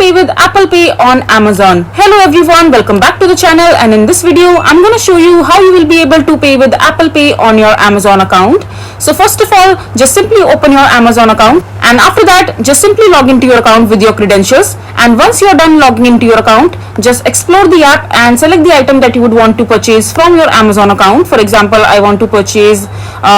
pay with Apple Pay on Amazon. Hello everyone, welcome back to the channel, and in this video I'm going to show you how you will be able to pay with Apple Pay on your Amazon account. So first of all, just simply open your Amazon account, and after that just simply log into your account with your credentials. And once you're done logging into your account, just explore the app and select the item that you would want to purchase from your Amazon account. For example, I want to purchase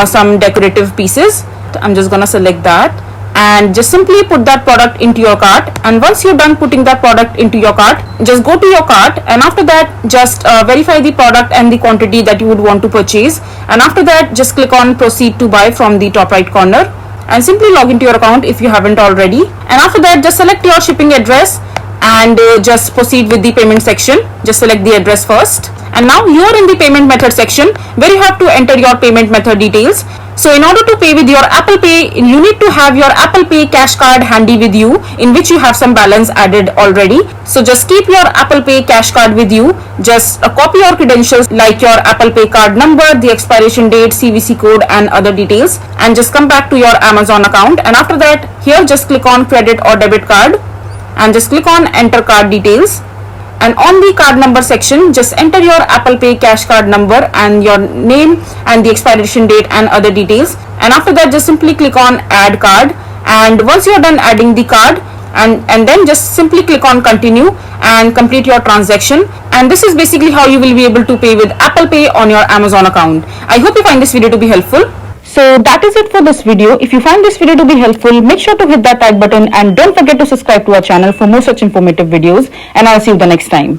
some decorative pieces. I'm just gonna select that and just simply put that product into your cart. And once you're done putting that product into your cart, just go to your cart, and after that just verify the product and the quantity that you would want to purchase. And after that just click on proceed to buy from the top right corner and simply log into your account if you haven't already. And after that just select your shipping address and just proceed with the payment section. Just select the address first, and now you are in the payment method section where you have to enter your payment method details. So in order to pay with your Apple Pay, you need to have your Apple Pay cash card handy with you, in which you have some balance added already. So just keep your Apple Pay cash card with you. Just copy your credentials like your Apple Pay card number, the expiration date, CVC code and other details, and just come back to your Amazon account. And after that, here just click on credit or debit card and just click on enter card details. And on the card number section, just enter your Apple Pay cash card number and your name and the expiration date and other details. And after that just simply click on add card, and once you're done adding the card, and then just simply click on continue and complete your transaction. And this is basically how you will be able to pay with Apple Pay on your Amazon account. I hope you find this video to be helpful. So that is it for this video. If you find this video to be helpful, make sure to hit that like button and don't forget to subscribe to our channel for more such informative videos, and I'll see you the next time.